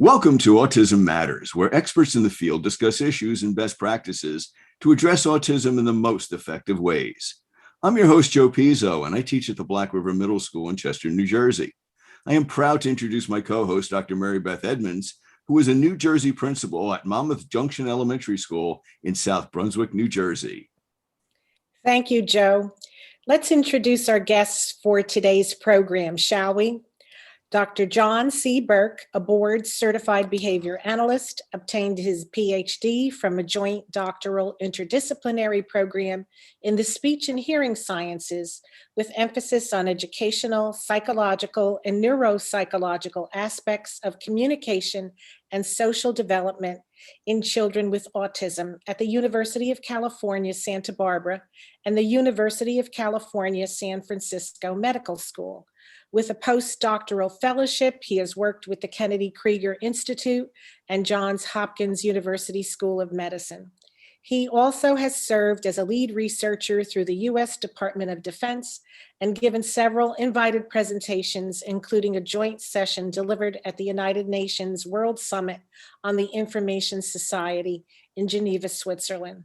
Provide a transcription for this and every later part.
Welcome to Autism Matters, where experts in the field discuss issues and best practices to address autism in the most effective ways. I'm your host, Joe Pizzo, and I teach at the Black River Middle School in Chester, New Jersey. I am proud to introduce my co-host, Dr. Mary Beth Edmunds, who is a New Jersey principal at Monmouth Junction Elementary School in South Brunswick, New Jersey. Thank you, Joe. Let's introduce our guests for today's program, shall we? Dr. John C. Burke, a board-certified behavior analyst, obtained his PhD from a joint doctoral interdisciplinary program in the speech and hearing sciences with emphasis on educational, psychological, and neuropsychological aspects of communication and social development in children with autism at the University of California, Santa Barbara, and the University of California, San Francisco Medical School. With a postdoctoral fellowship, he has worked with the Kennedy Krieger Institute and Johns Hopkins University School of Medicine. He also has served as a lead researcher through the U.S. Department of Defense and given several invited presentations, including a joint session delivered at the United Nations World Summit on the Information Society in Geneva, Switzerland.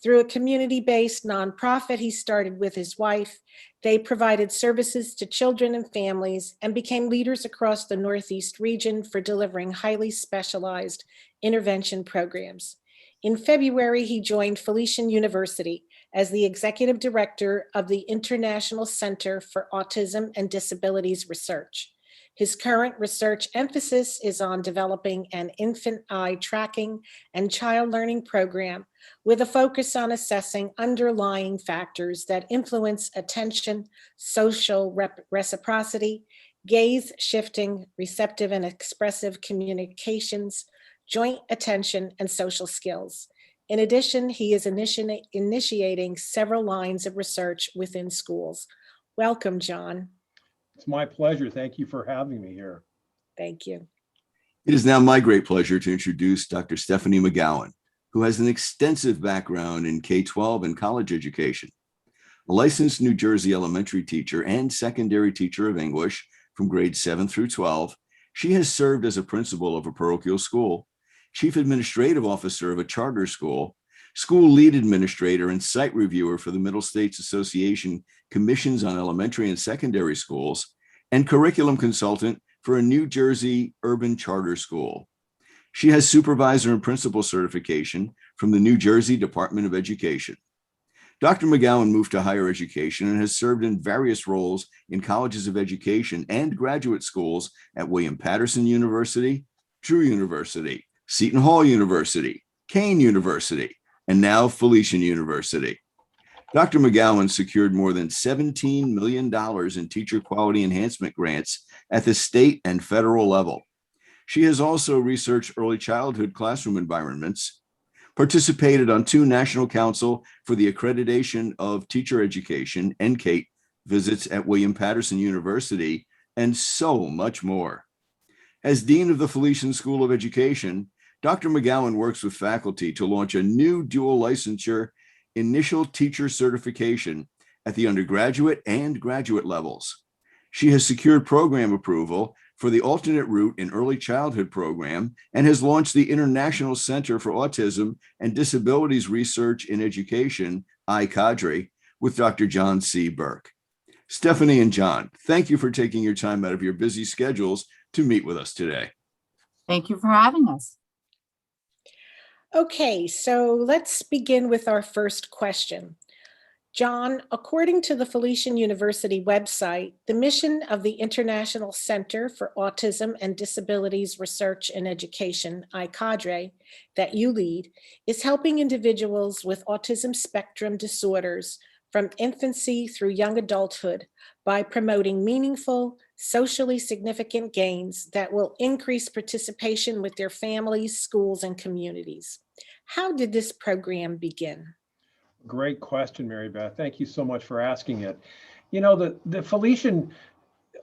Through a community-based nonprofit he started with his wife, they provided services to children and families and became leaders across the Northeast region for delivering highly specialized intervention programs. In February, he joined Felician University as the executive director of the International Center for Autism and Disabilities Research. His current research emphasis is on developing an infant eye tracking and child learning program with a focus on assessing underlying factors that influence attention, social reciprocity, gaze shifting, receptive and expressive communications, joint attention, and social skills. In addition, he is initiating several lines of research within schools. Welcome, John. It's my pleasure. Thank you for having me here. Thank you. It is now my great pleasure to introduce Dr. Stephanie McGowan, who has an extensive background in K-12 and college education. A licensed New Jersey elementary teacher and secondary teacher of English from grades 7 through 12, she has served as a principal of a parochial school, chief administrative officer of a charter school, school lead administrator and site reviewer for the Middle States Association Commissions on Elementary and Secondary Schools, and curriculum consultant for a New Jersey urban charter school. She has supervisor and principal certification from the New Jersey Department of Education. Dr. McGowan moved to higher education and has served in various roles in colleges of education and graduate schools at William Patterson University, Drew University, Seton Hall University, Kean University, and now Felician University. Dr. McGowan secured more than $17 million in teacher quality enhancement grants at the state and federal level. She has also researched early childhood classroom environments, participated on 2 National Council for the Accreditation of Teacher Education, NCATE, visits at William Patterson University, and so much more. As Dean of the Felician School of Education, Dr. McGowan works with faculty to launch a new dual licensure initial teacher certification at the undergraduate and graduate levels. She has secured program approval for the alternate route in early childhood program and has launched the International Center for Autism and Disabilities Research in Education, I-CAdRE, with Dr. John C. Burke. Stephanie and John, thank you for taking your time out of your busy schedules to meet with us today. Thank you for having us. Okay, so let's begin with our first question. John, according to the Felician University website, the mission of the International Center for Autism and Disabilities Research and Education, I-CAdRE, that you lead, is helping individuals with autism spectrum disorders from infancy through young adulthood by promoting meaningful, socially significant gains that will increase participation with their families, schools, and communities. How did this program begin? Great question, Mary Beth. Thank you so much for asking it. You know, the Felician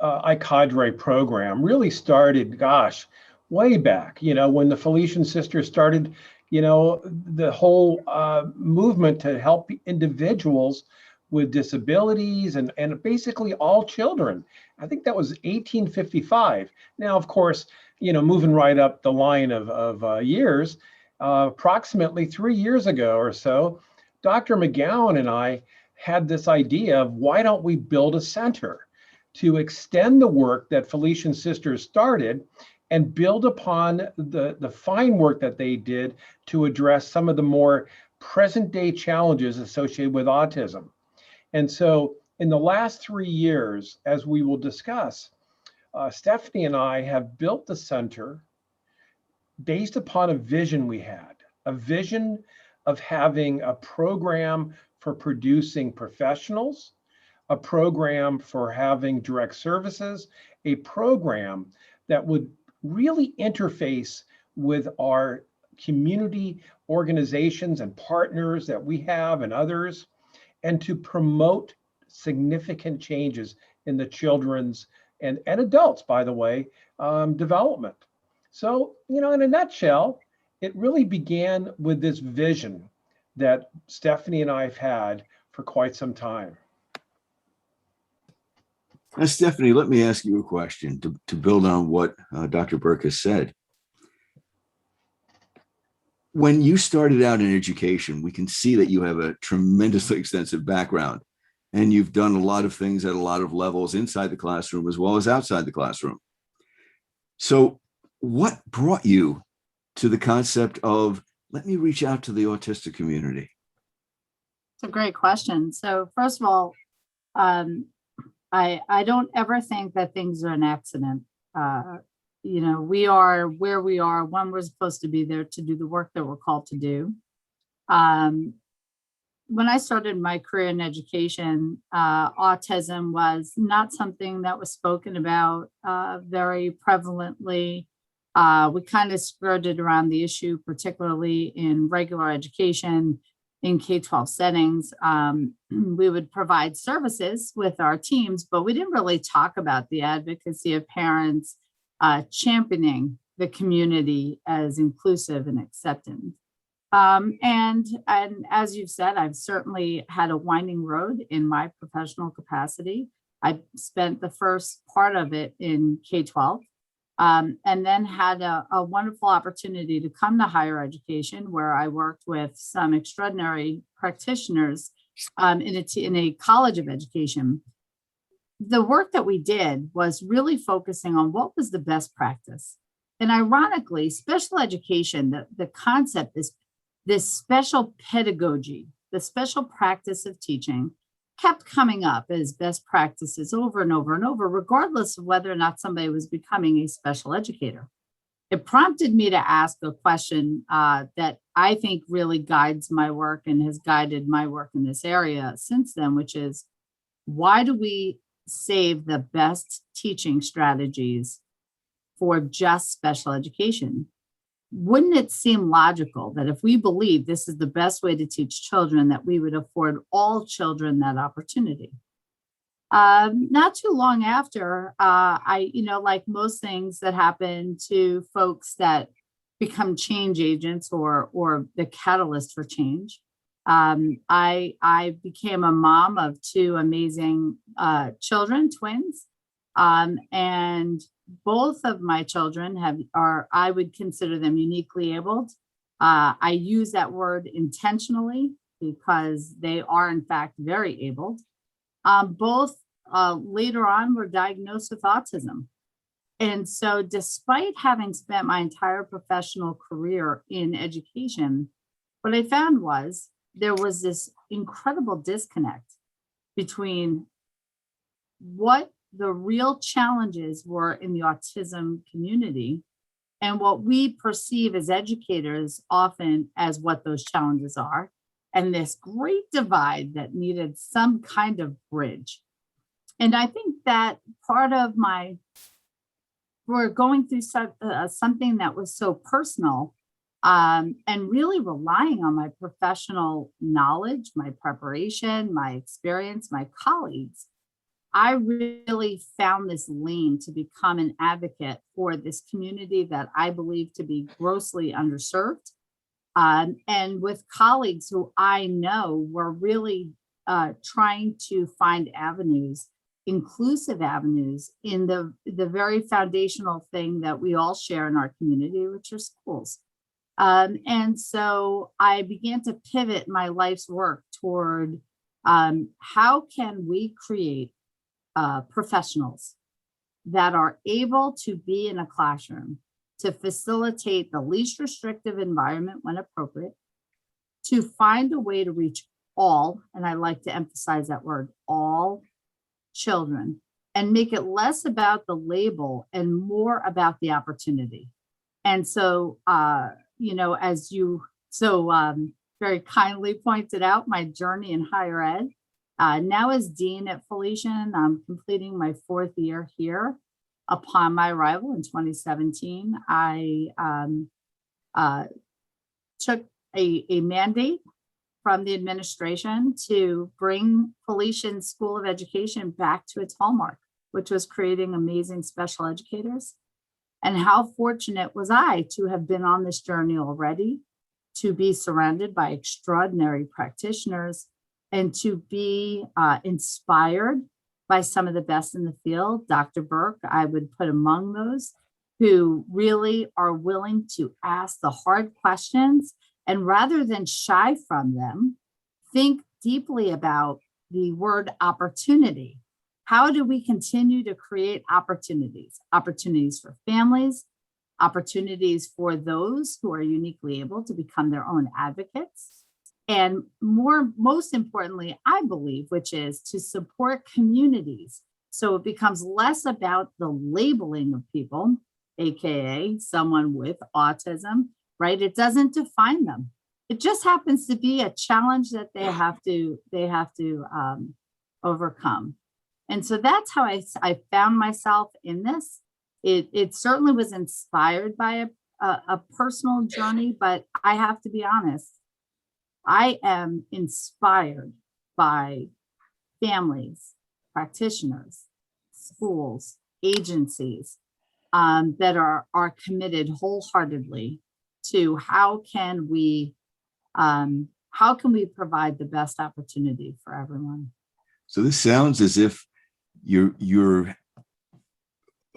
I-CAdRE program really started, way back, when the Felician sisters started, the whole movement to help individuals with disabilities and basically all children. I think that was 1855. Now, of course, moving right up the line of years, approximately 3 years ago or so, Dr. McGowan and I had this idea of why don't we build a center to extend the work that Felician Sisters started and build upon the fine work that they did to address some of the more present day challenges associated with autism. And so in the last 3 years, as we will discuss, Stephanie and I have built the center based upon a vision we had, a vision of having a program for producing professionals, a program for having direct services, a program that would really interface with our community organizations and partners that we have and others, and to promote significant changes in the children's and adults, by the way, development. So, in a nutshell, it really began with this vision that Stephanie and I have had for quite some time. Now, Stephanie, let me ask you a question to build on what Dr. Burke has said. When you started out in education, we can see that you have a tremendously extensive background, and you've done a lot of things at a lot of levels inside the classroom as well as outside the classroom. So what brought you to the concept of, let me reach out to the autistic community? It's a great question. So first of all, I don't ever think that things are an accident. We are where we are when we're supposed to be there to do the work that we're called to do. When I started my career in education, autism was not something that was spoken about very prevalently. We kind of skirted around the issue, particularly in regular education, in K-12 settings. We would provide services with our teams, but we didn't really talk about the advocacy of parents championing the community as inclusive and accepting. And as you've said, I've certainly had a winding road in my professional capacity. I spent the first part of it in K-12, and then had a wonderful opportunity to come to higher education, where I worked with some extraordinary practitioners in a college of education. The work that we did was really focusing on what was the best practice. And ironically, special education, the concept is this special pedagogy, the special practice of teaching, kept coming up as best practices over and over and over, regardless of whether or not somebody was becoming a special educator. It prompted me to ask a question that I think really guides my work and has guided my work in this area since then, which is, why do we save the best teaching strategies for just special education? Wouldn't it seem logical that if we believe this is the best way to teach children, that we would afford all children that opportunity? Not too long after, like most things that happen to folks that become change agents or the catalyst for change, I became a mom of 2 amazing children, twins, and both of my children I would consider them uniquely abled. I use that word intentionally because they are in fact very abled. Both later on were diagnosed with autism. And so despite having spent my entire professional career in education, what I found was there was this incredible disconnect between what the real challenges were in the autism community and what we perceive as educators often as what those challenges are, and this great divide that needed some kind of bridge. And I think that part of we're going through something that was so personal, and really relying on my professional knowledge, my preparation, my experience, my colleagues. I really found this lane to become an advocate for this community that I believe to be grossly underserved. And with colleagues who I know were really trying to find avenues, inclusive avenues in the very foundational thing that we all share in our community, which are schools. And so I began to pivot my life's work toward how can we create professionals that are able to be in a classroom to facilitate the least restrictive environment when appropriate, to find a way to reach all, and I like to emphasize that word, all children, and make it less about the label and more about the opportunity. And so, as you very kindly pointed out, my journey in higher ed, now as dean at Felician, I'm completing my 4th year here. Upon my arrival in 2017, I took a mandate from the administration to bring Felician School of Education back to its hallmark, which was creating amazing special educators. And how fortunate was I to have been on this journey already, to be surrounded by extraordinary practitioners, and to be inspired by some of the best in the field. Dr. Burke, I would put among those who really are willing to ask the hard questions, and rather than shy from them, think deeply about the word opportunity. How do we continue to create opportunities? Opportunities for families, opportunities for those who are uniquely able to become their own advocates, and most importantly, I believe, which is to support communities. So it becomes less about the labeling of people, AKA someone with autism, right? It doesn't define them. It just happens to be a challenge that they have to overcome. And so that's how I found myself in this. It certainly was inspired by a personal journey, but I have to be honest, I am inspired by families, practitioners, schools, agencies that are committed wholeheartedly to how can we provide the best opportunity for everyone. So this sounds as if you're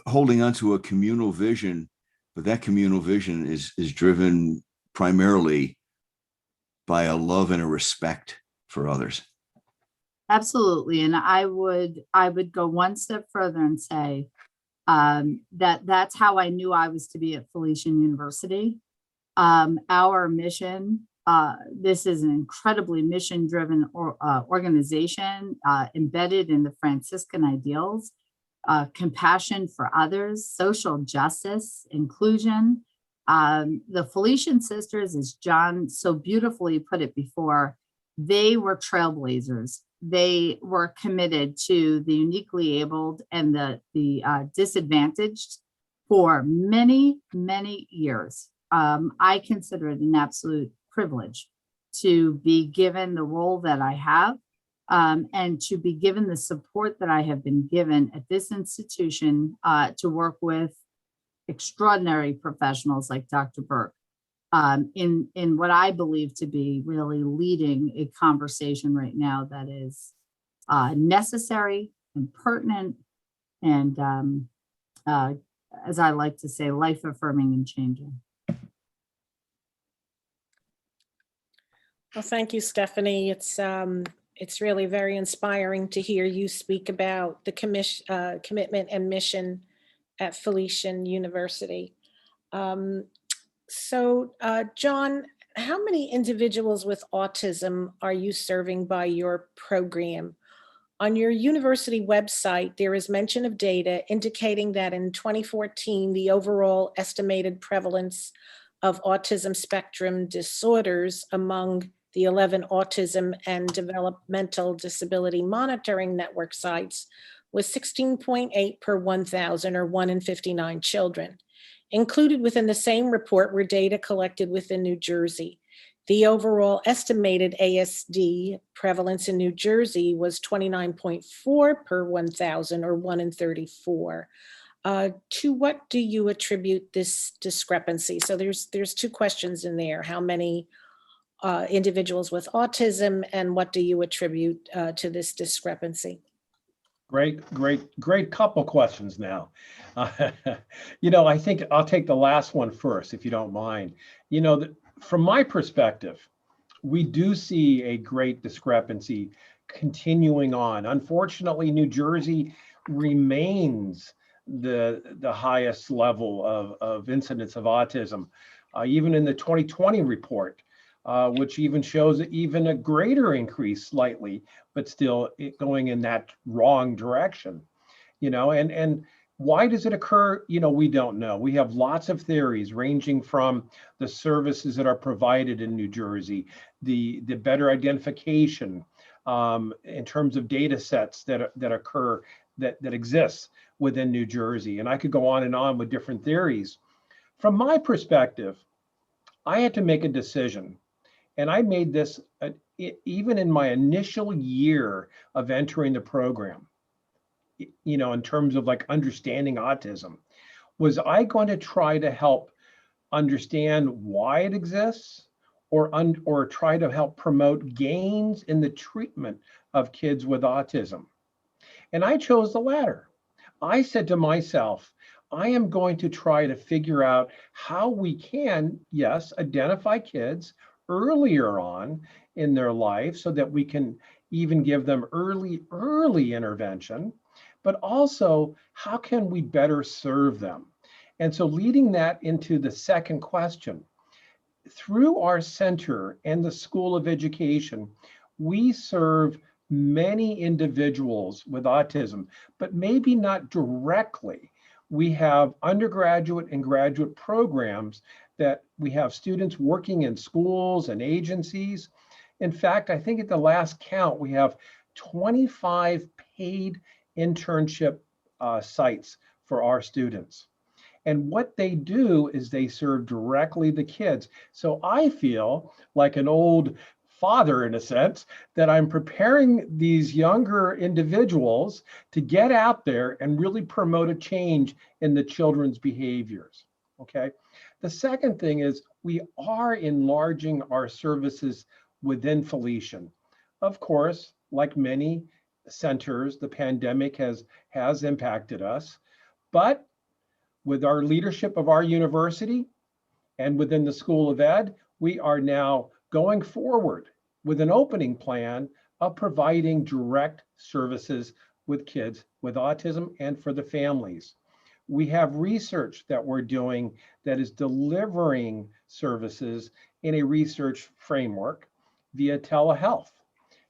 holding onto a communal vision, but that communal vision is driven primarily by a love and a respect for others. Absolutely. And I would go one step further and say that's how I knew I was to be at Felician University. Our mission, this is an incredibly mission-driven organization embedded in the Franciscan ideals, compassion for others, social justice, inclusion. The Felician sisters, as John so beautifully put it before, they were trailblazers. They were committed to the uniquely abled and the disadvantaged for many, many years. I consider it an absolute privilege to be given the role that I have, and to be given the support that I have been given at this institution to work with extraordinary professionals like Dr. Burke in what I believe to be really leading a conversation right now that is necessary and pertinent and, as I like to say, life-affirming and changing. Well, thank you, Stephanie. It's really very inspiring to hear you speak about the commitment and mission at Felician University. So, John, how many individuals with autism are you serving by your program? On your university website, there is mention of data indicating that in 2014, the overall estimated prevalence of autism spectrum disorders among the 11 Autism and Developmental Disability Monitoring Network sites was 16.8 per 1,000, or 1 in 59 children. Included within the same report were data collected within New Jersey. The overall estimated ASD prevalence in New Jersey was 29.4 per 1,000, or 1 in 34. To what do you attribute this discrepancy? So there's two questions in there. How many individuals with autism, and what do you attribute to this discrepancy? Great couple questions now. I think I'll take the last one first, if you don't mind. From my perspective, we do see a great discrepancy continuing on. Unfortunately, New Jersey remains the highest level of incidence of autism, even in the 2020 report, which even shows even a greater increase slightly, but still going in that wrong direction. And why does it occur? We don't know. We have lots of theories ranging from the services that are provided in New Jersey, the better identification in terms of data sets that occur, that exists within New Jersey. And I could go on and on with different theories. From my perspective, I had to make a decision. And I made this even in my initial year of entering the program, in terms of like understanding autism. Was I going to try to help understand why it exists, or try to help promote gains in the treatment of kids with autism? And I chose the latter. I said to myself, I am going to try to figure out how we can, yes, identify kids earlier on in their life so that we can even give them early intervention, but also how can we better serve them? And so leading that into the second question, through our center and the School of Education, we serve many individuals with autism, but maybe not directly. We have undergraduate and graduate programs that we have students working in schools and agencies. In fact, I think at the last count, we have 25 paid internship sites for our students. And what they do is they serve directly the kids. So I feel like an old father, in a sense, that I'm preparing these younger individuals to get out there and really promote a change in the children's behaviors. Okay. The second thing is we are enlarging our services within Felician. Of course, like many centers, the pandemic has impacted us, but with our leadership of our university and within the School of Ed, we are now going forward with an opening plan of providing direct services with kids with autism and for the families. We have research that we're doing that is delivering services in a research framework via telehealth.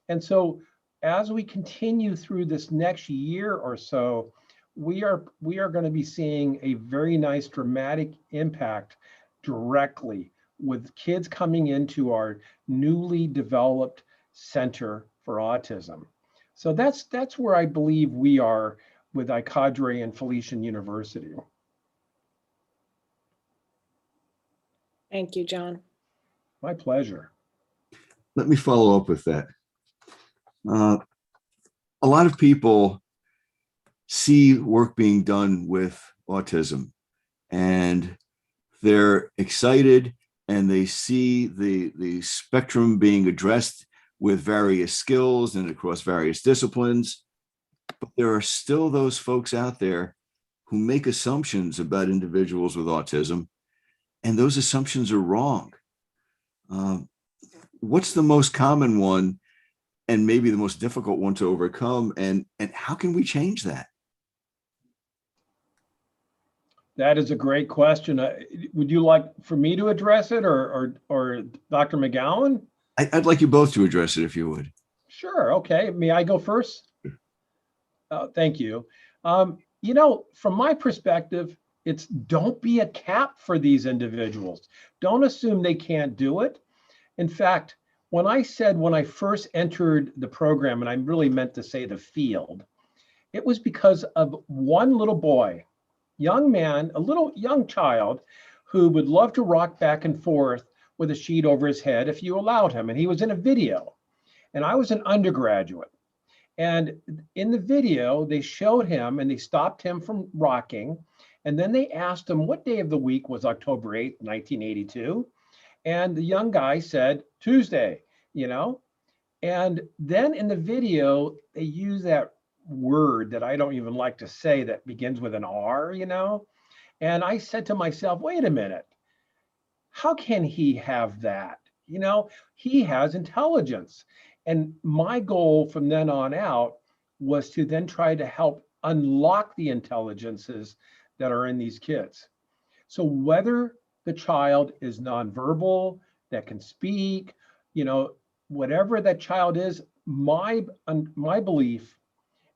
And so as we continue through this next year or so, we are going to be seeing a very nice dramatic impact directly with kids coming into our newly developed Center for Autism. So that's where I believe we are with I-CAdRE and Felician University. Thank you, John. My pleasure. Let me follow up with that. A lot of people see work being done with autism and they're excited and they see the spectrum being addressed with various skills and across various disciplines. But there are still those folks out there who make assumptions about individuals with autism, and those assumptions are wrong. What's the most common one and maybe the most difficult one to overcome, and how can we change that? That is a great question. Would you like for me to address it or Dr. McGowan? I'd like you both to address it if you would. Sure. Okay. May I go first? Thank you. From my perspective, it's don't be a cap for these individuals. Don't assume they can't do it. In fact, when I first entered the program, and I really meant to say the field, it was because of one little boy, young man, a little young child who would love to rock back and forth with a sheet over his head if you allowed him. And he was in a video, and I was an undergraduate. And in the video, they showed him and they stopped him from rocking. And then they asked him what day of the week was October 8th, 1982. And the young guy said, Tuesday, you know? And then in the video, they use that word that I don't even like to say that begins with an R, you know? And I said to myself, wait a minute, how can he have that? You know, he has intelligence. And my goal from then on out was to then try to help unlock the intelligences that are in these kids. So whether the child is nonverbal, that can speak, you know, whatever that child is, my belief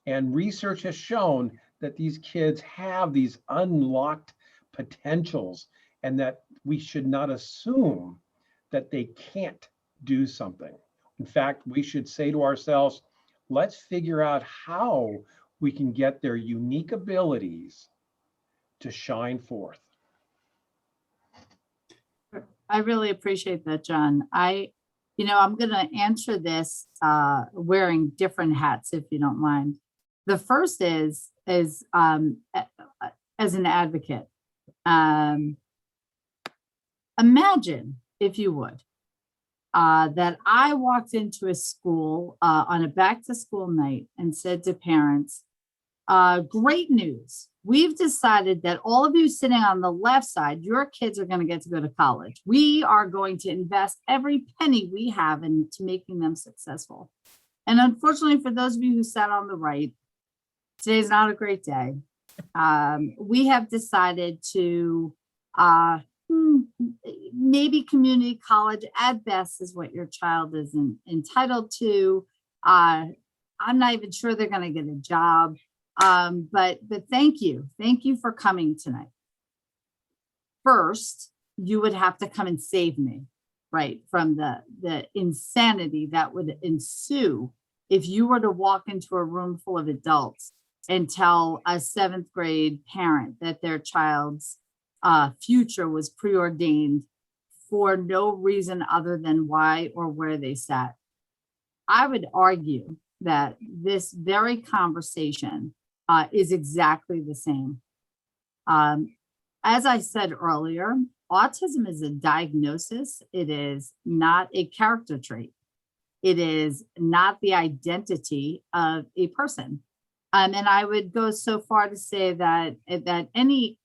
and research has shown that these kids have these unlocked potentials and that we should not assume that they can't do something. In fact, we should say to ourselves, let's figure out how we can get their unique abilities to shine forth. I really appreciate that, John. I'm going to answer this wearing different hats, if you don't mind. The first is as an advocate. Imagine, if you would, that I walked into a school on a back to school night and said to parents, great news. We've decided that all of you sitting on the left side, your kids are going to get to go to college. We are going to invest every penny we have into making them successful. And unfortunately, for those of you who sat on the right, today's not a great day. We have decided to maybe community college at best is what your child is entitled to. I'm not even sure they're going to get a job. But thank you. Thank you for coming tonight. First, you would have to come and save me, right, from the insanity that would ensue if you were to walk into a room full of adults and tell a 7th grade parent that their child's future was preordained for no reason other than why or where they sat. I would argue that this very conversation is exactly the same. As I said earlier, autism is a diagnosis. It is not a character trait. It is not the identity of a person. And I would go so far to say that any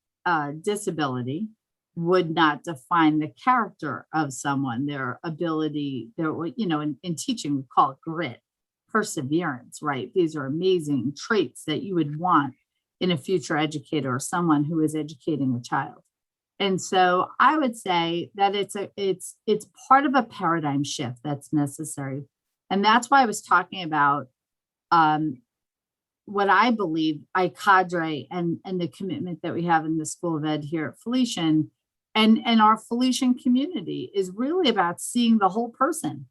disability would not define the character of someone, their ability, in teaching, we call it grit, perseverance, right? These are amazing traits that you would want in a future educator or someone who is educating a child. And so I would say that it's part of a paradigm shift that's necessary. And that's why I was talking about what I believe I-CAdRE and the commitment that we have in the School of Ed here at Felician and our Felician community is really about seeing the whole person,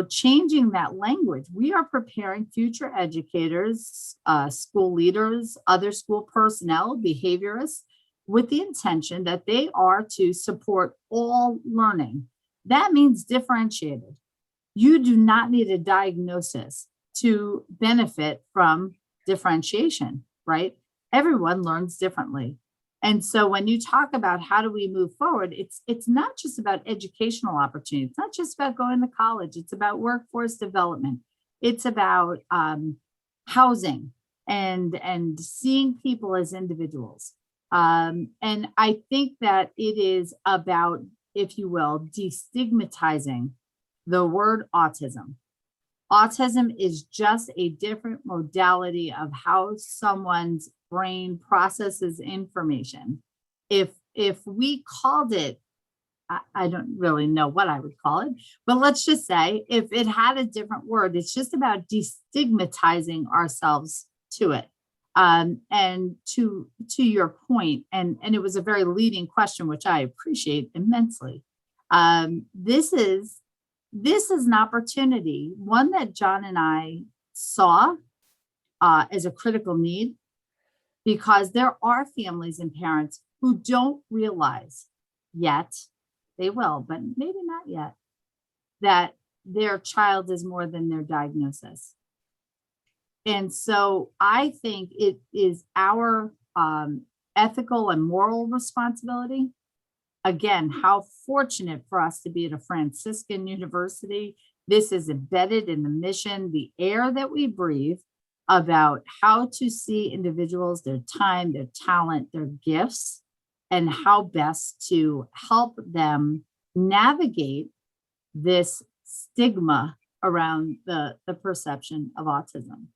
changing that language. We are preparing future educators, school leaders, other school personnel, behaviorists, with the intention that they are to support all learning. That means differentiated. You do not need a diagnosis to benefit from differentiation, right? Everyone learns differently. And so when you talk about how do we move forward, it's not just about educational opportunities. It's not just about going to college. It's about workforce development. It's about housing and seeing people as individuals. And I think that it is about, if you will, destigmatizing the word autism. Autism is just a different modality of how someone's brain processes information. If we called it, I don't really know what I would call it, but let's just say if it had a different word, it's just about destigmatizing ourselves to it. And to your point, and it was a very leading question, which I appreciate immensely. This is an opportunity, one that John and I saw as a critical need, because there are families and parents who don't realize yet, they will, but maybe not yet, that their child is more than their diagnosis. And so I think it is our ethical and moral responsibility again, how fortunate for us to be at a Franciscan university. This is embedded in the mission, the air that we breathe, about how to see individuals, their time, their talent, their gifts, and how best to help them navigate this stigma around the perception of autism.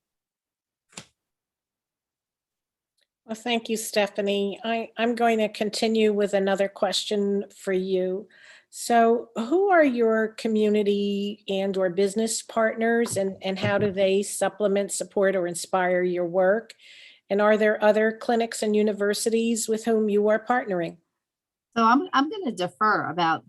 Well, thank you, Stephanie. I'm going to continue with another question for you. So who are your community and or business partners, and how do they supplement, support, or inspire your work? And are there other clinics and universities with whom you are partnering? So I'm going to defer about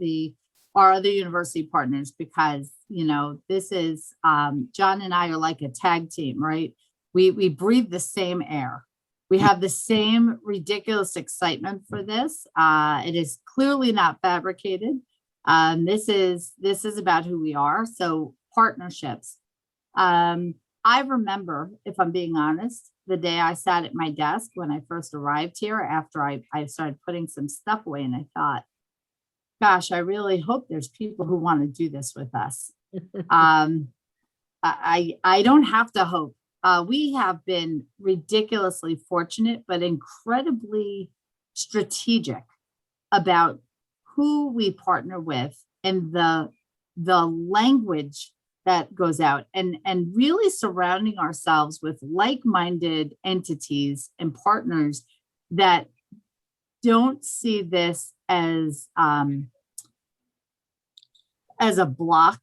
our other university partners, because, you know, this is, John and I are like a tag team, right? We breathe the same air. We have the same ridiculous excitement for this. It is clearly not fabricated. This is about who we are. So partnerships. I remember, if I'm being honest, the day I sat at my desk when I first arrived here, after I started putting some stuff away, and I thought, gosh, I really hope there's people who want to do this with us. I don't have to hope. We have been ridiculously fortunate, but incredibly strategic about who we partner with and the language that goes out, and really surrounding ourselves with like-minded entities and partners that don't see this as a block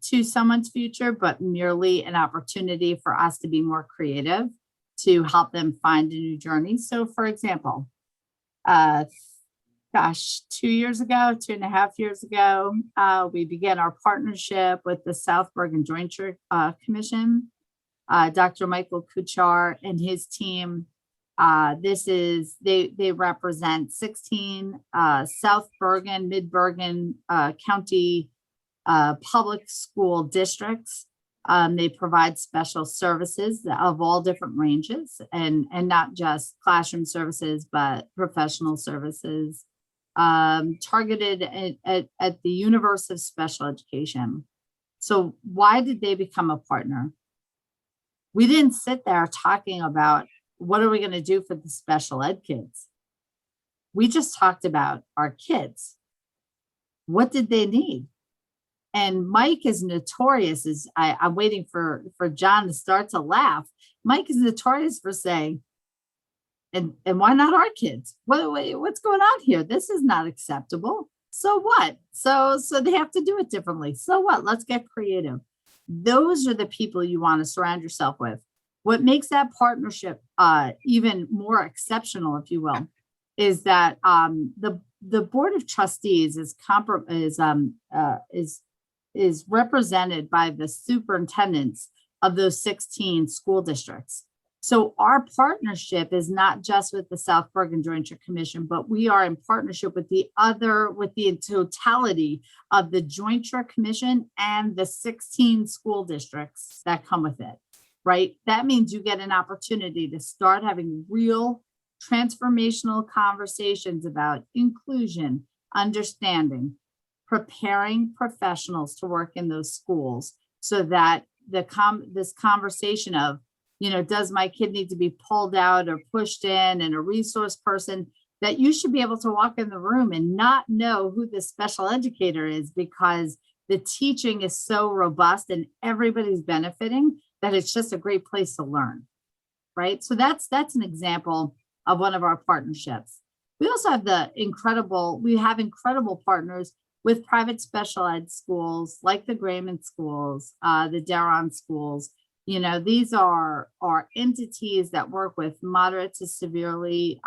to someone's future, but merely an opportunity for us to be more creative, to help them find a new journey. So for example, 2.5 years ago, we began our partnership with the South Bergen Jointure Commission. Dr. Michael Kuchar and his team, they represent 16 South Bergen, Mid-Bergen County public school districts. They provide special services of all different ranges, and not just classroom services, but professional services, targeted at the universe of special education. So why did they become a partner? We didn't sit there talking about what are we going to do for the special ed kids. We just talked about our kids. What did they need? And Mike is notorious, I'm waiting for John to start to laugh. Mike is notorious for saying, and why not our kids? What's going on here? This is not acceptable. So what? So they have to do it differently. So what? Let's get creative. Those are the people you want to surround yourself with. What makes that partnership even more exceptional, if you will, is that the board of trustees is represented by the superintendents of those 16 school districts. So our partnership is not just with the South Bergen Jointure Commission, but we are in partnership with the totality of the Jointure Commission and the 16 school districts that come with it, right? That means you get an opportunity to start having real transformational conversations about inclusion, understanding, preparing professionals to work in those schools, so that this conversation of, you know, does my kid need to be pulled out or pushed in, and a resource person, that you should be able to walk in the room and not know who the special educator is, because the teaching is so robust and everybody's benefiting, that it's just a great place to learn, right? So that's an example of one of our partnerships. We also have incredible partners with private special ed schools like the Grayman schools, the Daron schools. You know, these are entities that work with moderate to severely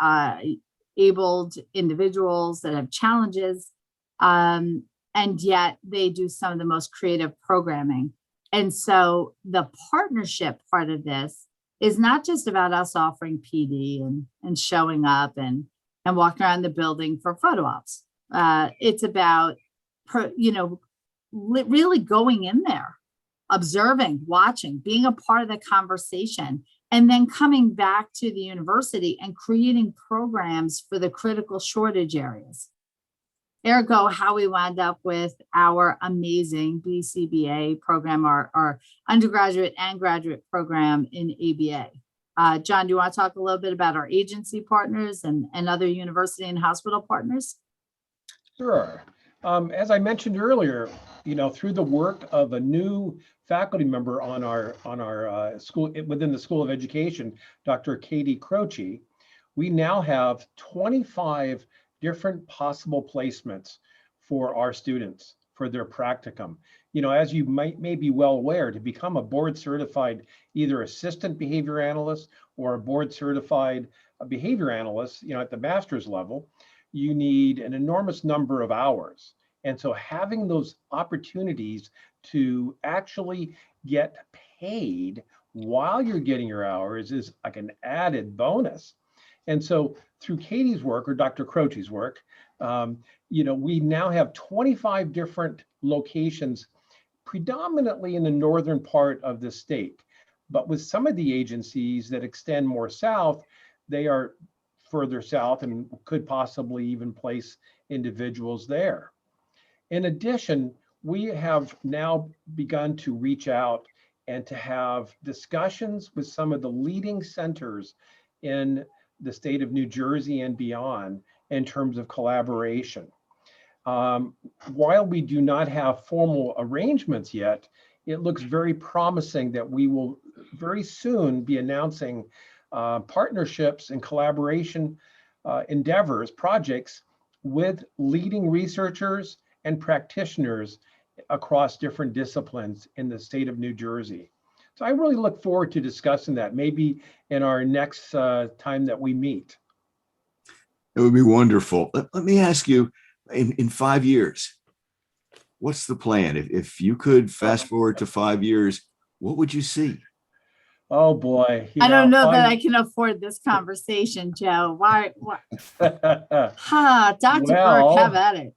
abled individuals that have challenges, and yet they do some of the most creative programming. And so the partnership part of this is not just about us offering PD and showing up and walking around the building for photo ops. It's about, really going in there, observing, watching, being a part of the conversation, and then coming back to the university and creating programs for the critical shortage areas. ergo how we wound up with our amazing BCBA program, our undergraduate and graduate program in ABA. John, do you want to talk a little bit about our agency partners and other university and hospital partners? Sure. As I mentioned earlier, through the work of a new faculty member on our school within the School of Education, Dr. Katie Croce, we now have 25 different possible placements for our students for their practicum. As you may be well aware, to become a board certified either assistant behavior analyst or a board certified behavior analyst, at the master's level, you need an enormous number of hours. And so having those opportunities to actually get paid while you're getting your hours is like an added bonus. And so through Katie's work, or Dr. Croce's work, we now have 25 different locations, predominantly in the northern part of the state. But with some of the agencies that extend more south, they are further south and could possibly even place individuals there. In addition, we have now begun to reach out and to have discussions with some of the leading centers in the state of New Jersey and beyond in terms of collaboration. While we do not have formal arrangements yet, it looks very promising that we will very soon be announcing partnerships and collaboration endeavors, projects with leading researchers and practitioners across different disciplines in the state of New Jersey. So I really look forward to discussing that maybe in our next time that we meet. It would be wonderful. Let me ask you, in 5 years, what's the plan? If you could fast forward to 5 years, what would you see? Oh boy. I don't know that I can afford this conversation, Joe. Why? Dr. Burke, have at it.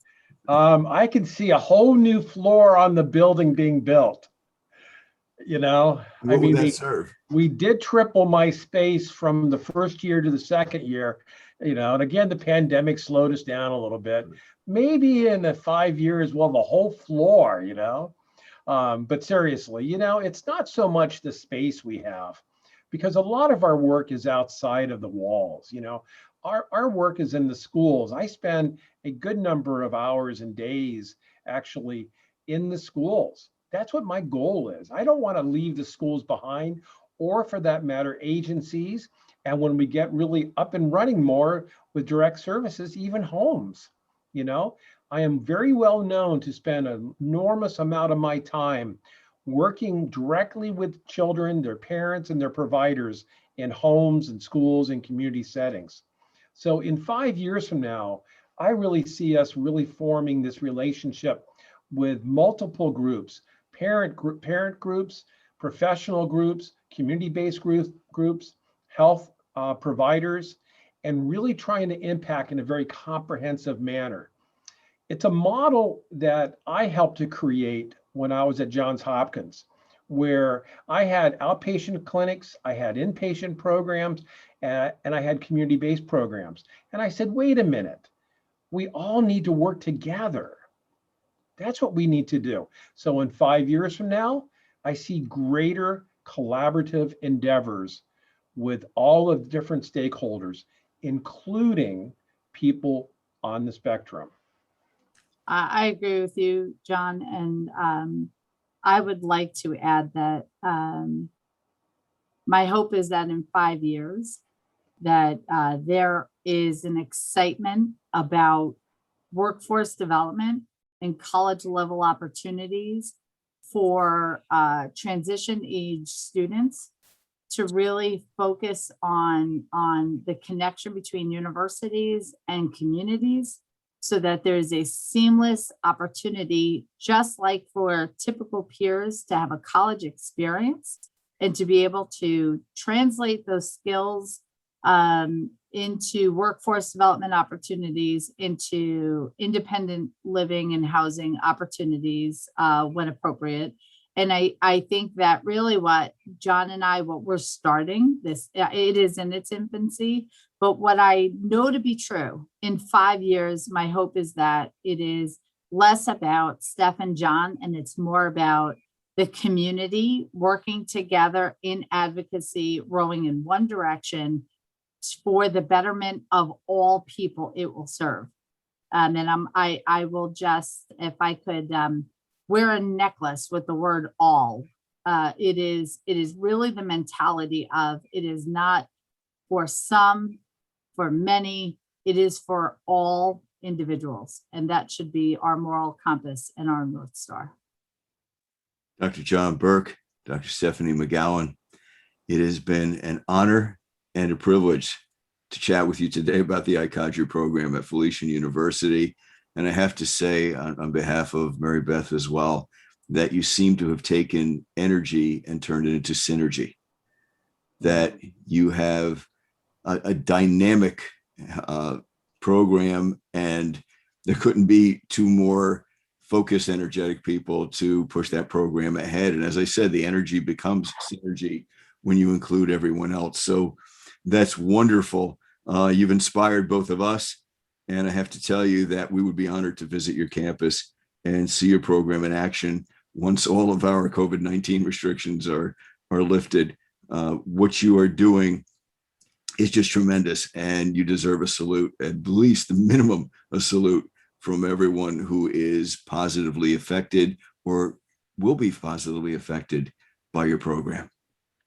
I can see a whole new floor on the building being built. What would that serve? We did triple my space from the first year to the second year, and again, the pandemic slowed us down a little bit. Maybe in the 5 years, we'll have a whole floor, but seriously, it's not so much the space we have, because a lot of our work is outside of the walls. Our work is in the schools. I spend a good number of hours and days actually in the schools. That's what my goal is. I don't want to leave the schools behind, or for that matter, agencies. And when we get really up and running more with direct services, even homes, I am very well known to spend an enormous amount of my time working directly with children, their parents, and their providers in homes and schools and community settings. So in 5 years from now, I really see us really forming this relationship with multiple groups, parent groups, professional groups, community-based groups, health providers, and really trying to impact in a very comprehensive manner. It's a model that I helped to create when I was at Johns Hopkins, where I had outpatient clinics, I had inpatient programs, and I had community-based programs. And I said, wait a minute, we all need to work together. That's what we need to do. So in 5 years from now, I see greater collaborative endeavors with all of the different stakeholders, including people on the spectrum. I agree with you, John. And I would like to add that my hope is that in 5 years, that there is an excitement about workforce development and college level opportunities for transition age students to really focus on the connection between universities and communities, so that there's a seamless opportunity, just like for typical peers, to have a college experience and to be able to translate those skills into workforce development opportunities, into independent living and housing opportunities when appropriate. And I think that really what John and I, what we're starting this, it is in its infancy, But what I know to be true, in 5 years, my hope is that it is less about Steph and John, and it's more about the community working together in advocacy, rowing in one direction for the betterment of all people it will serve. And I will just, if I could wear a necklace with the word all, it is really the mentality of, it is not for some, for many, it is for all individuals. And that should be our moral compass and our North Star. Dr. John Burke, Dr. Stephanie McGowan, it has been an honor and a privilege to chat with you today about the I-CAdRE program at Felician University. And I have to say, on behalf of Mary Beth as well, that you seem to have taken energy and turned it into synergy, that you have a dynamic program, and there couldn't be two more focused, energetic people to push that program ahead. And as I said, the energy becomes synergy when you include everyone else. So that's wonderful. You've inspired both of us. And I have to tell you that we would be honored to visit your campus and see your program in action once all of our COVID-19 restrictions are lifted. What you are doing is just tremendous, and you deserve a salute, at least the minimum, a salute from everyone who is positively affected or will be positively affected by your program.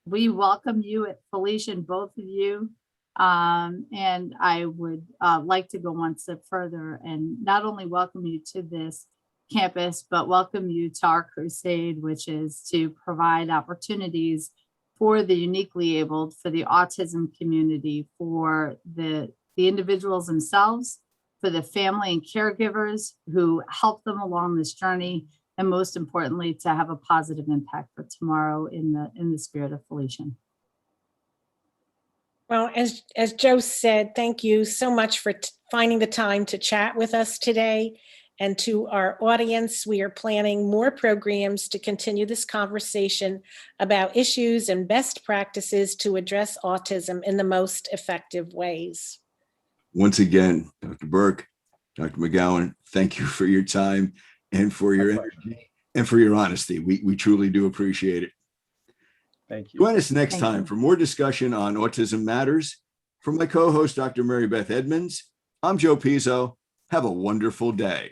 We welcome you at Felician, both of you. And I would like to go one step further and not only welcome you to this campus, but welcome you to our crusade, which is to provide opportunities for the uniquely abled, for the autism community, for the individuals themselves, for the family and caregivers who help them along this journey, and most importantly, to have a positive impact for tomorrow in the spirit of Felician. Well, as Joe said, thank you so much for finding the time to chat with us today. And to our audience, we are planning more programs to continue this conversation about issues and best practices to address autism in the most effective ways. Once again, Dr. Burke, Dr. McGowan, thank you for your time and for your energy and for your honesty. We truly do appreciate it. Thank you. Join us next time for more discussion on Autism Matters. For my co-host, Dr. Mary Beth Edmunds, I'm Joe Pizzo. Have a wonderful day.